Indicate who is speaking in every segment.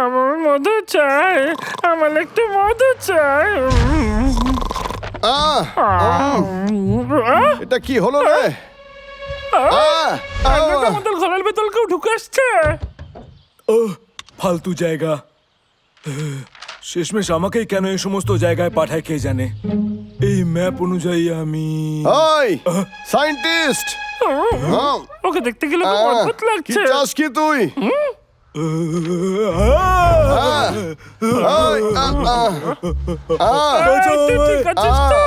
Speaker 1: আমার মধু চাই, আমার একটু মধু চাই।
Speaker 2: এটা কি হলো রে?
Speaker 1: আমাদের ঘরের ভেতর কেউ ঢুকে আসছে।
Speaker 3: ফালতু জায়গা। শেষমেশ আমাকেই কেন এই সমস্ত জায়গায় পাঠায় কে জানে। এই ম্যাপ অনুযায়ী আমি
Speaker 2: সায়েন্টিস্ট,
Speaker 1: ওকে দেখতে গেলে খুব অদ্ভুত
Speaker 2: কি
Speaker 1: লাগছে।
Speaker 2: চাস কি তুই?
Speaker 1: তুই ঠিক আছিস তো?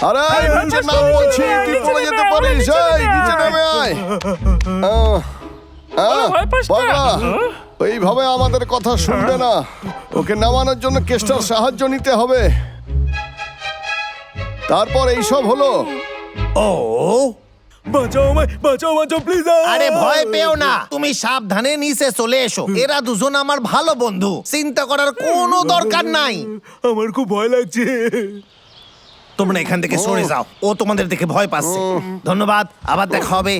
Speaker 2: আরে নিচে নাম বলছি, তুই পড়ে যেতে পারিস। এই নিচে নেমে আয়।
Speaker 1: ভয় পাস না?
Speaker 2: পাগলা, এইভাবে আমাদের কথা শুনবে না। ওকে নামানোর জন্য কেষ্টার সাহায্য নিতে হবে। তারপর এইসব হলো।
Speaker 4: ও
Speaker 3: বাঁচাও আমায়, বাঁচাও বাঁচাও প্লিজ।
Speaker 4: আরে ভয় পেও না, তুমি সাবধানে নিচে চলে এসো। এরা দুজন আমার ভালো বন্ধু, চিন্তা করার কোনো দরকার নাই।
Speaker 3: আমার খুব ভয় লাগছে।
Speaker 4: তোমরা এখান থেকে সরে যাও, ও তোমাদের দেখে ভয় পাচ্ছে। ধন্যবাদ, আবার দেখা হবে।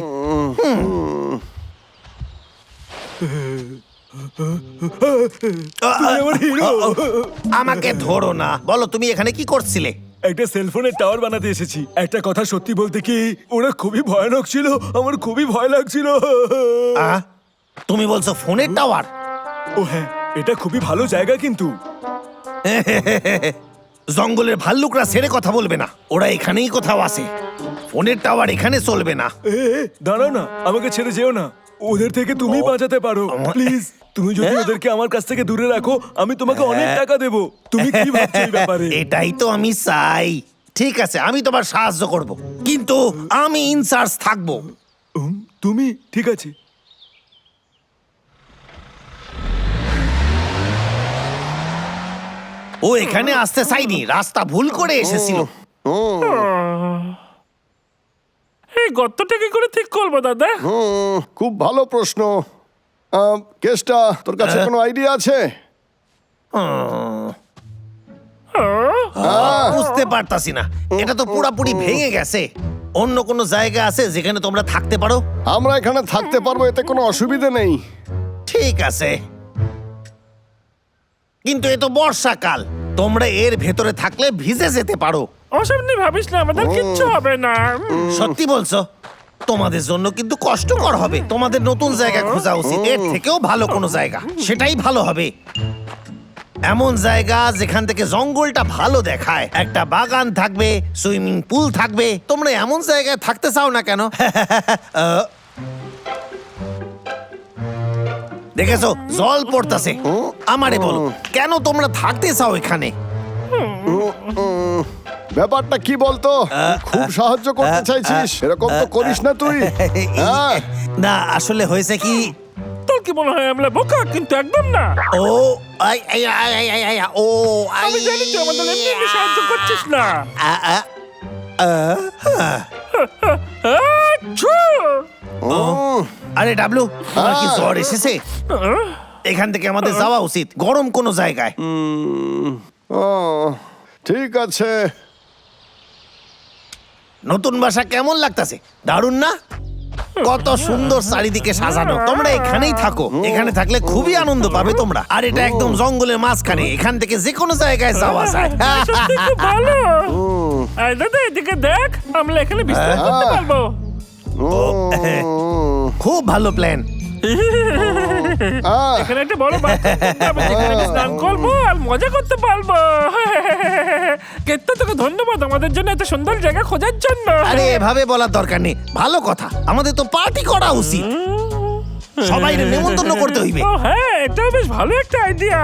Speaker 3: আমার হিরো।
Speaker 4: আমাকে ধরো না, বলো তুমি এখানে কি করছিলে?
Speaker 3: একটা সেলফোনের টাওয়ার বানাতে এসেছি। একটা কথা সত্যি বলতে কি, ওরা খুবই ভয়ানক ছিল, আমার খুবই ভয় লাগছিল।
Speaker 4: আহ, তুমি বলছো ফোনের টাওয়ার?
Speaker 3: ও হ্যাঁ, এটা খুবই ভালো জায়গা কিন্তু।
Speaker 4: জঙ্গলের ভাল্লুকরা ছেড়ে কথা বলবে না, ওরা এখানেই কোথাও আছে। ফোনের টাওয়ার এখানে চলবে না।
Speaker 3: দাঁড়াও না, আমাকে ছেড়ে যেও না। ওদের থেকে তুমি বাঁচাতে পারো প্লিজ। তুমি যদি ওদেরকে আমার কাছ থেকে দূরে রাখো, আমি তোমাকে অনেক টাকা দেবো। তুমি কি ভাবছো এই ব্যাপারে?
Speaker 4: এটাই তো আমি চাই। ঠিক আছে, আমি তোমার সাহায্য করব, কিন্তু আমি ইনচার্জ থাকবো।
Speaker 3: তুমি ঠিক আছে।
Speaker 4: ও এখানে আসতে চাইনি, রাস্তা ভুল করে এসেছিল।
Speaker 1: এই গর্তটা কি করে ঠিক করবো দাদা?
Speaker 2: খুব ভালো প্রশ্ন। কেষ্টা, তোর কাছে কোনো আইডিয়া আছে?
Speaker 4: বুঝতে পারতাছি না, এটা তো পুরাপুরি ভেঙে গেছে। অন্য কোনো জায়গা আছে যেখানে তোমরা থাকতে পারো?
Speaker 2: আমরা এখানে থাকতে পারবো, এতে কোনো অসুবিধা নেই।
Speaker 4: ঠিক আছে, কিন্তু এ তো বর্ষাকাল, তোমরা এর ভেতরে থাকলে ভিজে যেতে পারো।
Speaker 1: ওসব নিয়ে ভাবিস না, আমাদের কিচ্ছু হবে না।
Speaker 4: সত্যি বলছো? তোমাদের জন্য কিন্তু কষ্টকর হবে। তোমাদের নতুন জায়গা খোঁজা উচিত, এর থেকেও ভালো কোনো জায়গা, সেটাই ভালো হবে। এমন জায়গা যেখান থেকে জঙ্গলটা ভালো দেখায়, একটা বাগান থাকবে, সুইমিং পুল থাকবে। তোমরা এমন জায়গায় থাকতে চাও না কেন? দেখেছো জল পড়তাছে। আমারে বলো, কেন তোমরা থাকতে চাও এখানে?
Speaker 2: ব্যাপারটা কি বলতো? খুব সাহায্য করতে চাইছিস, এরকম তো করিস না তুই।
Speaker 4: না, আসলে হয়েছে কি,
Speaker 1: তোর কি মনে হয় আমরা বোকা? কিন্তু একদম না।
Speaker 4: ও আই আই আই আই আই আই ও আই,
Speaker 1: আমি জানি তুই আমাদের এমনি এমনি সাহায্য করছিস না। আচ্ছা!
Speaker 4: আরে ডাবলু, তোমার কি জ্বর এসেছে? এখান থেকে আমাদের যাওয়া উচিত, গরম কোনো জায়গায়।
Speaker 2: ঠিক আছে।
Speaker 4: নতুন বাসা কেমন লাগতাছে? দারুণ না? কত সুন্দর চারিদিকে সাজানো। তোমরা এখানেই থাকো, এখানে থাকলে খুবই আনন্দ পাবে তোমরা। আর এটা একদম জঙ্গলের মাঝখানে, এখান থেকে যে কোনো জায়গায় যাওয়া যায়।
Speaker 1: সত্যি খুব ভালো। এই দাদা, এদিকে দেখ, আমরা এখানে বিশ্রাম করতে পারবো।
Speaker 4: খুব ভালো প্ল্যান।
Speaker 1: এখানে একটা বড় বাথরুম করতে হবে, যেখানে আমি স্নান করবো আর মজা করতে পারবো। কেত্তা, তোকে ধন্যবাদ আমাদের জন্য এত সুন্দর জায়গা খোঁজার জন্য।
Speaker 4: আরে এভাবে বলার দরকার নেই, ভালো কথা। আমাদের তো পার্টি করা উচিত, সবাই নেমন্তন্ন করতে হইবে।
Speaker 1: ও হ্যাঁ, এটা বেশ ভালো একটা আইডিয়া।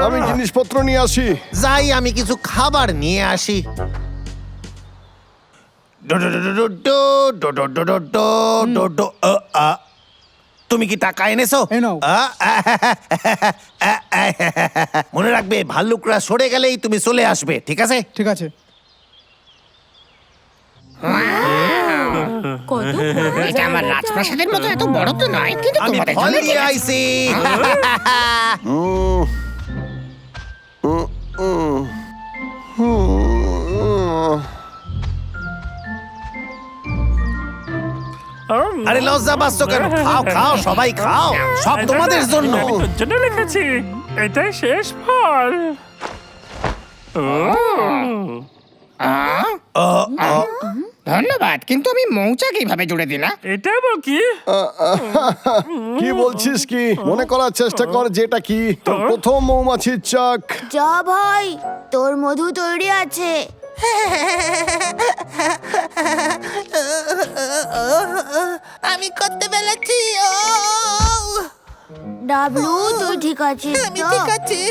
Speaker 2: আমি জিনিসপত্র নিয়ে আসি।
Speaker 4: যাই, আমি কিছু খাবার নিয়ে আসি। তুমি কি টাকা এনেছো? মনে রাখবে, ভাল্লুকরা সরে গেলেই তুমি চলে আসবে, ঠিক আছে?
Speaker 5: ঠিক আছে।
Speaker 6: এটা আমার রাজপ্রাসাদের মতো এত বড় তো নয়, কিন্তু
Speaker 4: আমি
Speaker 6: তোমাদের
Speaker 4: ফল
Speaker 6: জন্য
Speaker 4: নিয়ে আইছি। আরে লজ্জা পাচ্ছ কেন? খাও খাও, সবাই খাও, সব তোমাদের জন্য।
Speaker 1: আমি তোর জন্য লিখেছি, এটাই শেষ ফল।
Speaker 6: ধন্যবাদ, কিন্তু আমি মৌচাক এইভাবে জুড়ে দিই না।
Speaker 1: এটা আবার কি?
Speaker 2: কি বলছিস কি? মনে করার চেষ্টা কর যেটা কি তোর প্রথম মৌমাছির চাক।
Speaker 5: যা ভাই, তোর মধু তৈরি আছে।
Speaker 7: আমি করতে পেরেছি।
Speaker 5: ডাবলু, তুই ঠিক আছিস
Speaker 7: আমি
Speaker 5: তো?
Speaker 7: ঠিক আছি।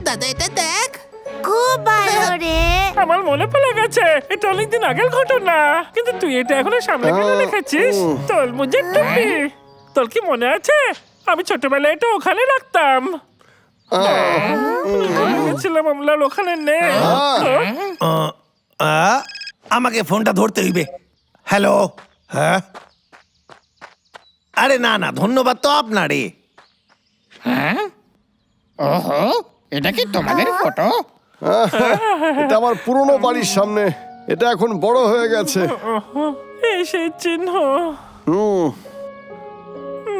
Speaker 7: দাদা এটা দেখ।
Speaker 5: খুব ভালো রে।
Speaker 1: আমার মনে পড়ে গেছে, এটা অনেকদিন আগের ঘটনা, কিন্তু তুই এটা এখনো সামনে কেন লিখেছিস? তোর মুজের টুপি, তোর কি মনে আছে? আমি ছোটবেলায় এটা ওখানে রাখতাম। গেছিলাম আমরা, ওখানে নেই।
Speaker 4: আমাকে ফোনটা ধরতে হইবে। হ্যালো, হ্যাঁ? আরে না না, ধন্যবাদ তো আপনারে।
Speaker 6: ওহো, এটা কি তোমাদের ফটো?
Speaker 2: এটা আমার পুরনো বাড়ির সামনে, এটা এখন বড় হয়ে গেছে।
Speaker 1: এই সেই চিহ্ন।
Speaker 2: হুম,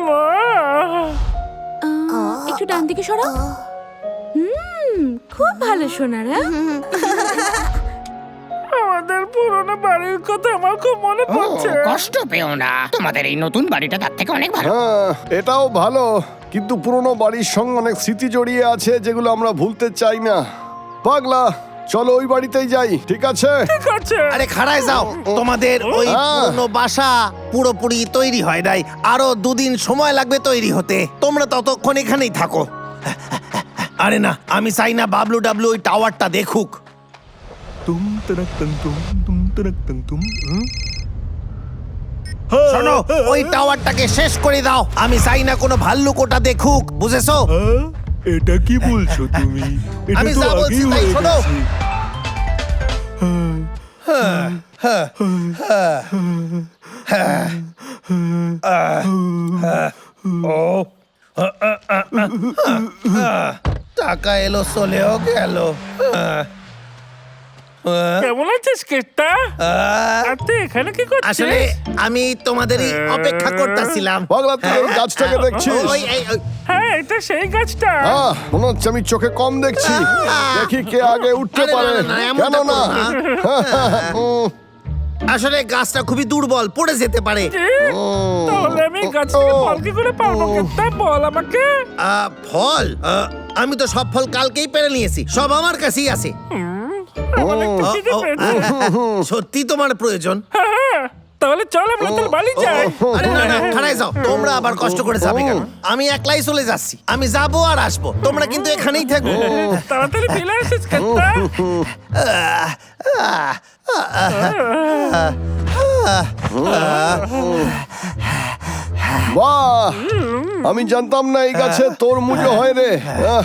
Speaker 1: মা,
Speaker 8: একটু ডান দিকে সরো। খুব ভালো সোনারা।
Speaker 1: আমাদের পুরনো বাড়ির কথা আমার খুব মনে
Speaker 6: ও,
Speaker 1: পড়ছে।
Speaker 6: কষ্ট পেও না, তোমাদের এই নতুন বাড়িটা তার থেকে অনেক ভালো।
Speaker 2: হ্যাঁ, এটাও ভালো, কিন্তু পুরনো বাড়ির সঙ্গে অনেক স্মৃতি জড়িয়ে আছে যেগুলো আমরা ভুলতে চাই না। পাগলা, চলো ওই বাড়িতেই যাই, ঠিক আছে?
Speaker 1: ঠিক আছে।
Speaker 4: আরে খাড়ায় যাও, তোমাদের ওই
Speaker 2: হ্যাঁ।
Speaker 4: পুরনো বাসা পুরোপুরি তৈরি হয় নাই, আরো 2 দিন সময় লাগবে তৈরি হতে। তোমরা ততক্ষণ এখানেই থাকো। আরে না, আমি চাই না বাবলু ডাবলু ওই টাওয়ারটা দেখুক।
Speaker 3: তুম তরক তন তুম, তুম তরক তন তুম।
Speaker 4: শোনো, ওই টাওয়ারটাকে শেষ করে দাও। আমি চাই না কোনো ভাল্লুক ওটা দেখুক, বুঝেছো?
Speaker 3: হ্যাঁ? এটা কি বলছো তুমি? এটা
Speaker 4: আমি
Speaker 3: তো
Speaker 4: যা বলছি
Speaker 3: আগেই
Speaker 4: তাই
Speaker 3: হয়ে
Speaker 4: শোনো।
Speaker 3: গেছে।
Speaker 4: টাকা এলো, চলেও গেল।
Speaker 1: কেমন আছিস কেষ্টা? আর তুই এখানে কি
Speaker 4: আসলে
Speaker 1: করছিস?
Speaker 4: আমি তোমাদেরই অপেক্ষা করতেছিলাম।
Speaker 2: পাগলা, তুই এই গাছটাকে দেখছিস?
Speaker 1: হ্যাঁ, এটা সেই গাছটা।
Speaker 2: মনে হচ্ছে আমি চোখে কম দেখছি। দেখি কে আগে উঠতে
Speaker 4: আরে না,
Speaker 2: পারে।
Speaker 4: না, না, এমনটা
Speaker 2: কেন না?
Speaker 4: করো আসলে গাছটা খুবই দুর্বল, পড়ে যেতে পারে।
Speaker 1: কি? তাহলে আমি এই গাছ থেকে ফল কি করে পারবো কেষ্টা? বল আমাকে।
Speaker 4: ফল? আমি তো সব ফল কালকেই পেরে নিয়েছি, সব আমার কাছেই আছে।
Speaker 1: আমার একটু খিদে পেয়েছে।
Speaker 4: সত্যি তোমার প্রয়োজন?
Speaker 1: হ্যাঁ, তাহলে চল আমরা তোর বাড়ি যাই।
Speaker 4: আরে না না, খাড়ায় যাও, তোমরা আবার কষ্ট করে যাবে কেন? আমি একলাই চলে যাচ্ছি, আমি যাবো আর আসবো, তোমরা কিন্তু এখানেই থাকো।
Speaker 1: তাড়াতাড়ি ফিরে আসিস কেষ্টা।
Speaker 2: বাহ, আমি জানতাম না এই গাছে তোর মুজো হয় রে।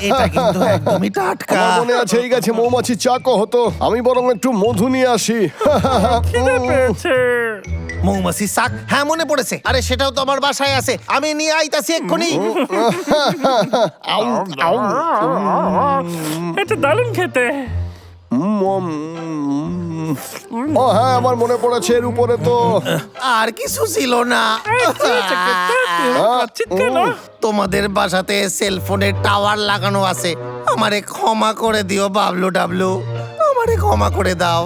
Speaker 4: এটা কিন্তু একদমই টাটকা।
Speaker 2: আমার মনে আছে এই গাছে মৌমাছি চাকও হতো। আমি বরং একটু মধু নিয়ে আসি।
Speaker 1: খিদে পেয়েছে।
Speaker 4: মৌমাছি শাক, হ্যাঁ মনে পড়েছে। আরে সেটাও তো আমার বাসায় আছে, আমি নিয়ে আইতাছি এক্ষুনি।
Speaker 1: এটা দারুণ খেতে।
Speaker 2: ও হ্যাঁ, আমার মনে পড়েছে, এর উপরে তো
Speaker 4: আর কিছু ছিল না।
Speaker 1: এই, কি হয়েছে কেষ্টা? তুই খাচ্ছিস কেন?
Speaker 4: তোমাদের বাসাতে সেলফোনের টাওয়ার লাগানো আছে, আমারে ক্ষমা করে দিও বাবলু ডাবলু, আমারে ক্ষমা করে দাও।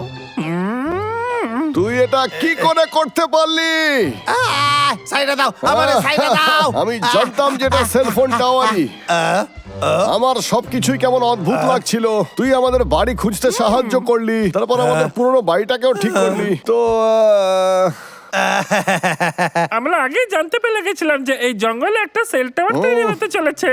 Speaker 2: তুই এটা কি করে করতে পারলি?
Speaker 4: সাইডে দাও, আমারে সাইডে দাও।
Speaker 2: আমি জানতাম যেটা সেলফোন টাওয়ারই। আমার সবকিছুই কেমন অদ্ভুত লাগছিল। তুই আমাদের বাড়ি খুঁজতে সাহায্য করলি, তারপর আমাদের পুরনো বাড়িটাকেও ঠিক করলি। তো
Speaker 1: আমরা আগেই জানতে পেরে গেছিলাম যে এই জঙ্গলে একটা সেল টাওয়ার তৈরি হতে চলেছে।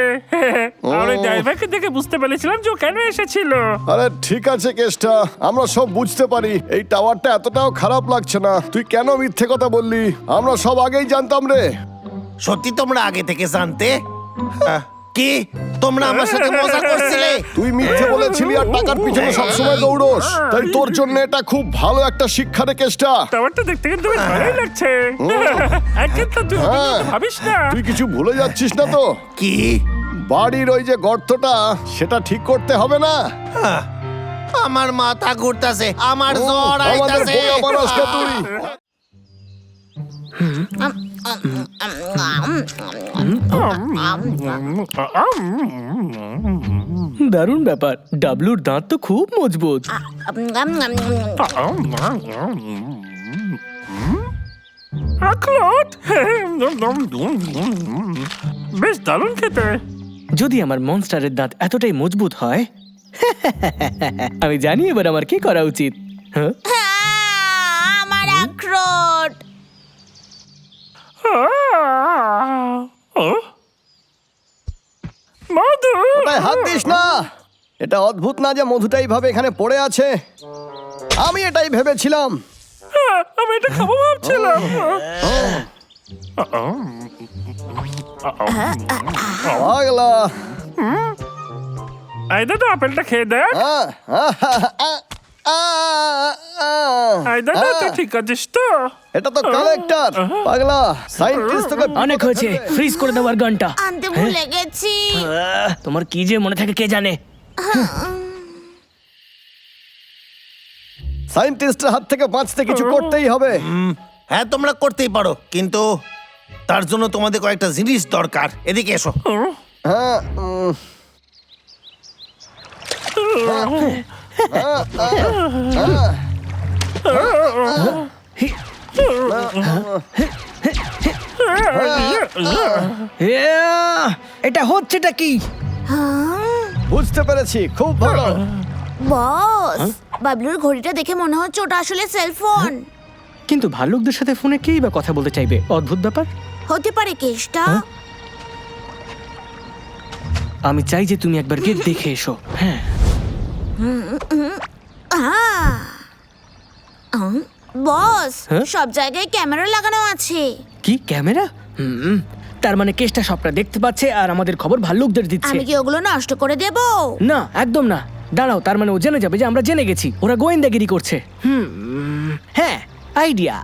Speaker 1: আর ওই ড্রাইভারকে দেখে বুঝতে পেরেছিলাম যে ও কেন এসেছিল।
Speaker 2: আরে ঠিক আছে কেষ্টা, আমরা সব বুঝতে পারি। এই টাওয়ারটা এতটাও খারাপ লাগছে না। তুই কেন মিথ্যে কথা বললি? আমরা সব আগেই জানতাম রে।
Speaker 4: সত্যি তোমরা আগে থেকে জানতে? কি তোমরা আমার সাথে মজা করছিলে?
Speaker 2: তুই মিথ্যে বলেছিলি আর টাকার পিছনে সবসময় দৌড়স। তাই তোর জন্য এটা খুব ভালো একটা শিক্ষা রে কেষ্টা।
Speaker 1: টাওয়ারটা দেখতে কিন্তু বেশ ভালোই লাগছে। কিন্তু তুই ওটা নিয়ে তো ভাবিস না।
Speaker 2: তুই কিছু ভুলে যাচ্ছিস না তো?
Speaker 4: কি?
Speaker 2: বাড়ির ওই যে গর্তটা, সেটা ঠিক করতে হবে না?
Speaker 4: আমার মাথা ঘুরতাছে, আমার জ্বর
Speaker 2: আমাদের
Speaker 4: আইতাছে।
Speaker 2: বোকা বানাস না তুই।
Speaker 9: দারুণ ব্যাপার, ডাবলুর দাঁত তো খুব মজবুত।
Speaker 1: আখরোট বেশ দারুণ খেতে।
Speaker 9: যদি আমার মনস্টারের দাঁত এতটাই মজবুত হয়, আমি জানি এবার আমার কি করা উচিত। হ্যাঁ,
Speaker 5: আমার আখরোট।
Speaker 1: মধু
Speaker 2: ওটায় হাত দিস না। এটা অদ্ভুত না যে মধুটা এইভাবে এখানে পড়ে আছে? আমি এটাই ভেবেছিলাম।
Speaker 1: আমি এটা খাবো ভাবছিলাম।
Speaker 2: পাগলা।
Speaker 1: এই দাদা আপেলটা খেয়ে দেখ।
Speaker 2: আহ, আহ, আহ, আহ, আহ,
Speaker 1: এই দাদা
Speaker 2: আহ।
Speaker 1: তুই ঠিক আছিস তো?
Speaker 2: এটা তো কালেক্টর। পাগলা, সায়েন্টিস্ট তোকে
Speaker 9: অনেক হয়েছে, ফ্রিজ করে দেওয়ার গানটা।
Speaker 5: আনতে ভুলে গেছি।
Speaker 9: তোমার কি যে মনে থাকে কে জানে।
Speaker 2: সায়েন্টিস্টের হাত থেকে বাঁচতে কিছু করতেই হবে।
Speaker 4: হ্যাঁ, তোমরা করতেই পারো, কিন্তু তার জন্য তোমাদের কয়েকটা জিনিস দরকার। এদিকে এসো।
Speaker 2: হ্যাঁ,
Speaker 9: এটা হচ্ছেটা কি?
Speaker 2: বুঝতে পেরেছি, খুব ভালো।
Speaker 5: বস, বাবলুর ঘড়িটা দেখে মনে হচ্ছে ওটা আসলে সেলফোন।
Speaker 9: কিন্তু ভাল্লুকদের সাথে ফোনে কেই বা কথা বলতে চাইবে? অদ্ভুত ব্যাপার।
Speaker 5: হতে পারে কেসটা।
Speaker 9: আমি চাই যে তুমি একবার গিয়ে দেখে এসো। হ্যাঁ,
Speaker 5: বস,
Speaker 9: হ্যাঁ?
Speaker 5: সব জায়গায় ক্যামেরা লাগানো আছে।
Speaker 9: কি ক্যামেরা? তার মানে কেসটা সবটা দেখতে পাচ্ছে আর আমাদের খবর ভাল্লুকদের দিচ্ছে।
Speaker 5: আমি কি ওগুলো নষ্ট করে দেব?
Speaker 9: না, একদম না। দাঁড়াও, তার মানে ও জেনে যাবে যে আমরা জেনে গেছি। ওরা গোয়েন্দাগিরি করছে। হ্যাঁ, আইডিয়া।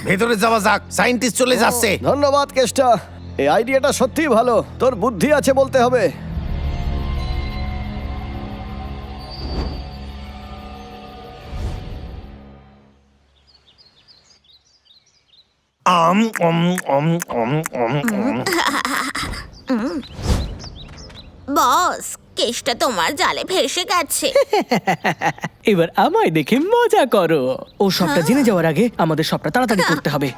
Speaker 4: ভেতরে যাওয়া যাক, সায়েন্টিস্ট চলে যাচ্ছে।
Speaker 2: ধন্যবাদ কেষ্টা, এই আইডিয়াটা সত্যিই ভালো। তোর বুদ্ধি আছে বলতে হবে।
Speaker 4: আম অম অম অম অম অম।
Speaker 5: বস, কেসটা তোমার জালে ভেসে গেছে।
Speaker 9: এবার আমায় দেখে মজা করো। ও সবটা জেনে যাওয়ার আগে আমাদের সবটা তাড়াতাড়ি করতে হবে।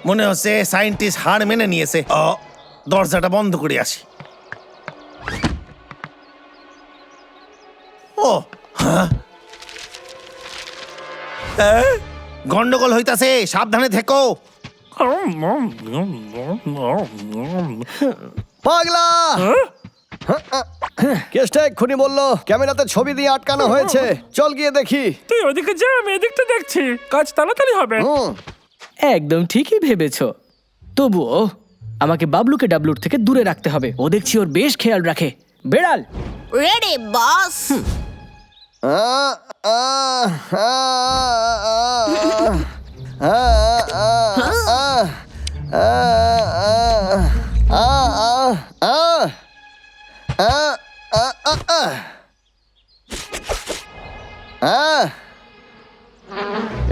Speaker 4: মনে হচ্ছে সায়েন্টিস্ট হার মেনে নিয়েছে। দরজাটা বন্ধ করে আসি। ও হ্যাঁ, গন্ডগোল হইতাছে, সাবধানে থেকো।
Speaker 2: পাগলা, কেষ্টা এক্ষুনি বললো ক্যামেরাতে ছবি দিয়ে আটকানো হয়েছে। চল গিয়ে দেখি।
Speaker 1: তুই ওদিকে যা, আমি এদিকটা দেখছি। কাজ তাড়াতাড়ি হবে।
Speaker 9: একদম ঠিকই ভেবেছো। তবুও আমাকে বাবলুকে ডাবলুর থেকে দূরে রাখতে হবে। ও দেখছি ওর বেশ খেয়াল রাখে। বেড়াল
Speaker 5: রেডি বস।
Speaker 2: আহ, আহ, আহ,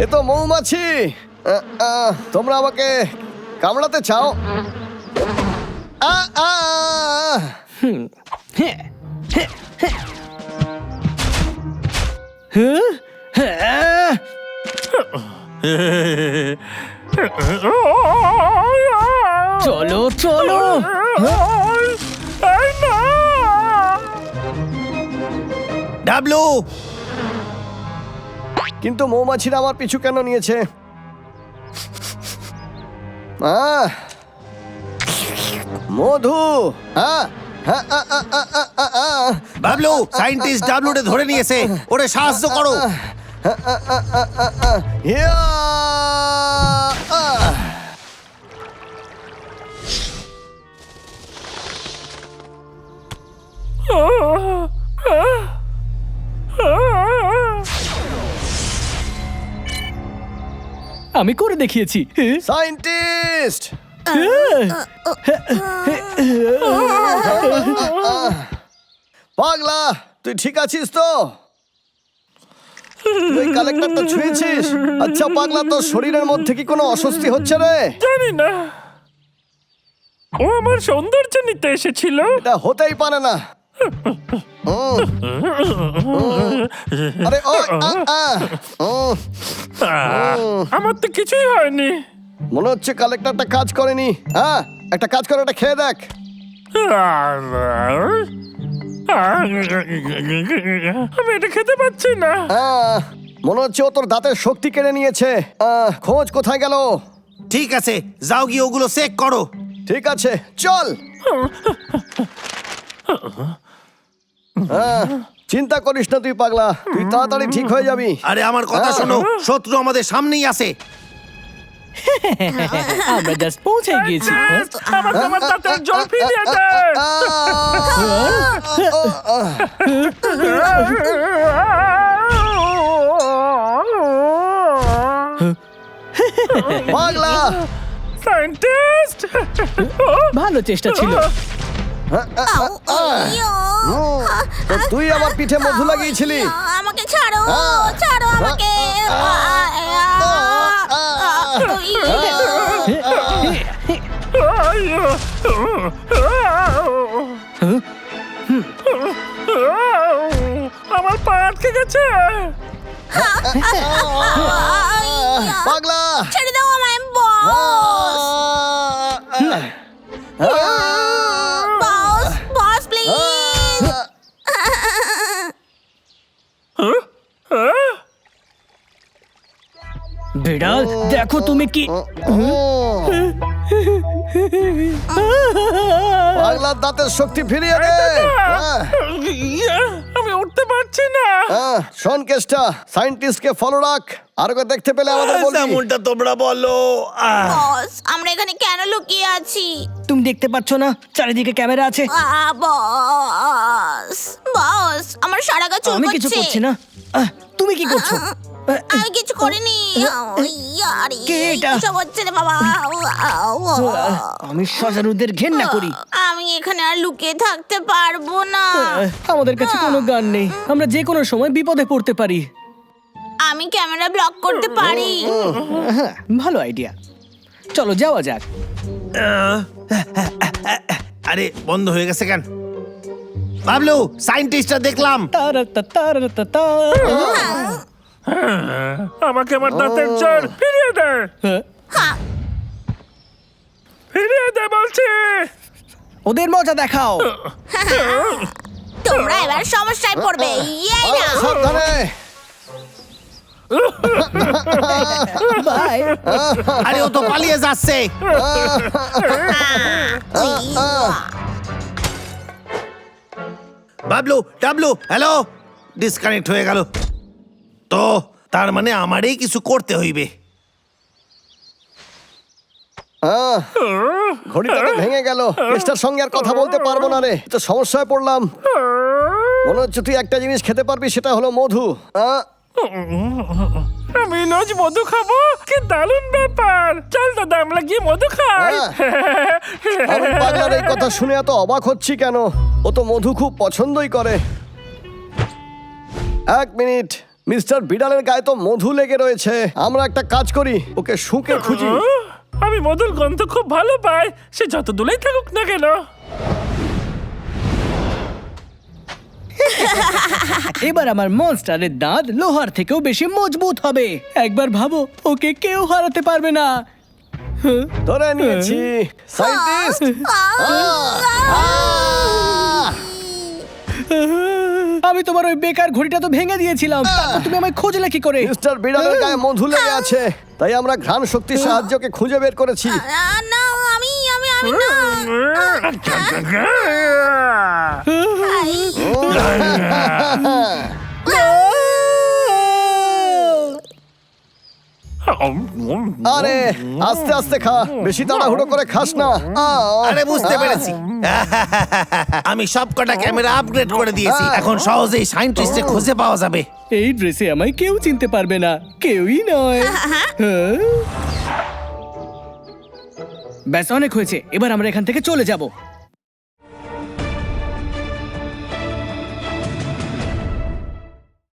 Speaker 2: এ তো মৌমাছি। তোমরা আমাকে কামড়াতে চাও?
Speaker 9: চলো চলো।
Speaker 1: এই না!
Speaker 4: ডাবলু,
Speaker 2: কিন্তু মৌমাছিরা আমার পিছু কেন নিয়েছে? মধু।
Speaker 4: বাবলু, সায়েন্টিস্ট ডাবলুরে ধরে নিয়েছে। ওরে সাহায্য করো।
Speaker 2: ইয়া!
Speaker 9: আমি করে দেখিয়েছি।
Speaker 2: সায়েন্টিস্ট! পাগলা, তুই ঠিক আছিস তো? তুই কালেক্টরটা ছুঁয়েছিস? আচ্ছা পাগলা, তোর শরীরের মধ্যে কি কোনো অস্বস্তি হচ্ছে রে?
Speaker 1: জানি না, ও আমার সৌন্দর্য নিতে এসেছিল।
Speaker 2: এটা হতেই পারে না। আরে ও
Speaker 1: আমার তো কিছুই হয়নি।
Speaker 2: মনে হচ্ছে কালেক্টরটা কাজ করেনি। হ্যাঁ, একটা কাজ করে এটা খেয়ে দেখ।
Speaker 1: আমি এটা খেতে পাচ্ছি না।
Speaker 2: মনে হচ্ছে ও তোর দাঁতের শক্তি কেড়ে নিয়েছে। খোঁজ কোথায় গেল?
Speaker 4: ঠিক আছে, যাও গিয়ে ওগুলো চেক করো।
Speaker 2: ঠিক আছে, চল। চিন্তা করিস না তুই পাগলা, তুই তাড়াতাড়ি ঠিক হয়ে যাবি।
Speaker 4: আরে আমার কথা শোনো, শত্রু আমাদের সামনেই আছে।
Speaker 9: আমরা জাস্ট পৌঁছে গিয়েছি।
Speaker 1: আমাকে আমার দাঁতের জল ফিরিয়ে দে।
Speaker 2: পাগলা,
Speaker 1: সায়েন্টিস্ট,
Speaker 9: ভালো চেষ্টা ছিল।
Speaker 2: তো তুই আমার পিঠে মধু লাগিয়েছিলি।
Speaker 5: আমাকে ছাড়ো, ছাড়ো আমাকে।
Speaker 1: আমার পা আটকে গেছে।
Speaker 2: পাগলা,
Speaker 5: ছেড়ে দাও আমায় বস। বস, বস প্লিজ।
Speaker 9: বিড়াল, দেখো তুমি কি।
Speaker 2: পাগলার দাঁতের শক্তি ফিরিয়ে দে।
Speaker 1: আমি উঠতে পারছি না।
Speaker 2: শোন কেসটা, সায়েন্টিস্টকে ফলো রাখ। আর ওকে দেখতে পেলে আমাদের বলবি।
Speaker 4: যেমনটা তোমরা বলো।
Speaker 5: বস, আমরা এখানে কেন লুকিয়ে আছি?
Speaker 9: তুমি দেখতে পাচ্ছ না চারিদিকে ক্যামেরা আছে?
Speaker 5: বস, বস, আমার সারা গা
Speaker 9: আমি কিছু
Speaker 5: চুলকাচ্ছে।
Speaker 9: করছি না। তুমি কি করছো?
Speaker 5: আমি কিছু করিনি।
Speaker 9: কে এটা?
Speaker 5: সব হচ্ছে রে বাবা।
Speaker 9: আমি শজারুদের ঘেন্না করি।
Speaker 5: আমি এখানে আর লুকিয়ে থাকতে পারবো না।
Speaker 9: আমাদের কাছে কোনো গান নেই, আমরা যে কোনো সময় বিপদে পড়তে পারি।
Speaker 5: আমি ক্যামেরা ব্লক করতে পারি।
Speaker 9: হ্যাঁ, ভালো আইডিয়া। চলো যাওয়া যাক।
Speaker 4: আরে বন্ধ হয়ে গেছে কেন? বাবলু, সায়েন্টিস্টটা দেখলাম।
Speaker 9: তারাতাতারাতাতা।
Speaker 1: আমাকে আমার দাঁতের জল ফিরিয়ে দে।
Speaker 9: হ্যাঁ,
Speaker 1: ফিরিয়ে দে বলছি।
Speaker 9: ওদের মজা দেখাও।
Speaker 5: তোমরা এবার সমস্যায় পড়বে। এই না।
Speaker 2: সাবধানে।
Speaker 9: বাই।
Speaker 4: আরে ও তো পালিয়ে যাচ্ছে। Bablu, W, hello. ডিসকানেক্ট হয়ে গেল। তো তার মানে আমারই কিছু করতে হইবে।
Speaker 2: ঘড়িটা তো ভেঙে গেল। কেসটার সঙ্গে আর কথা বলতে পারবো না রে, তো সমস্যায় পড়লাম। মনে হচ্ছে তুই একটা জিনিস খেতে পারবি, সেটা হলো মধু।
Speaker 1: আমি রোজ মধু খাবো, কি দারুণ ব্যাপার। চল দাদা, আমরা গিয়ে মধু খাই।
Speaker 2: আমি পাগলার এই কথা শুনে এত অবাক হচ্ছি কেন? ও তো মধু খুব পছন্দই করে। এক মিনিট, মিস্টার বিড়ালের গায়ে তো মধু লেগে রয়েছে। আমরা একটা কাজ করি, ওকে শুঁকে খুঁজি।
Speaker 1: আমি মধুর গন্ধ খুব ভালো পাই, সে যত দূরেই থাকুক না কেন।
Speaker 9: এবার আমার মনস্টারের দাঁত লোহার থেকেও বেশি মজবুত হবে। একবার ভাবো, ওকে কেউ হারাতে পারবে না।
Speaker 2: ধরে নিয়েছি সায়েন্টিস্ট।
Speaker 9: আমি তোমার ওই বেকার ঘড়িটা তো ভেঙে দিয়েছিলাম, তারপর তুমি আমায় খুঁজলে কি করে?
Speaker 2: মিস্টার বিড়ালের গায়ে মধু লেগে আছে, তাই আমরা ঘ্রাণ শক্তির সাহায্যকে খুঁজে বের করেছি।
Speaker 5: না, আমি না।
Speaker 2: আরে আস্তে আস্তে খা, বেশি তাড়াহুড়ো করে খাস না।
Speaker 4: আরে বুঝতে পেরেছি। আমি সবকটা ক্যামেরা আপগ্রেড করে দিয়েছি, এখন সহজেই সায়েন্টিস্টে খুঁজে পাওয়া যাবে।
Speaker 9: এই ড্রেসে আমায় কেউ চিনতে পারবে না, কেউই নয়। হ্যাঁ? ব্যাস, অনেক হয়েছে, এবার আমরা এখান থেকে চলে যাব।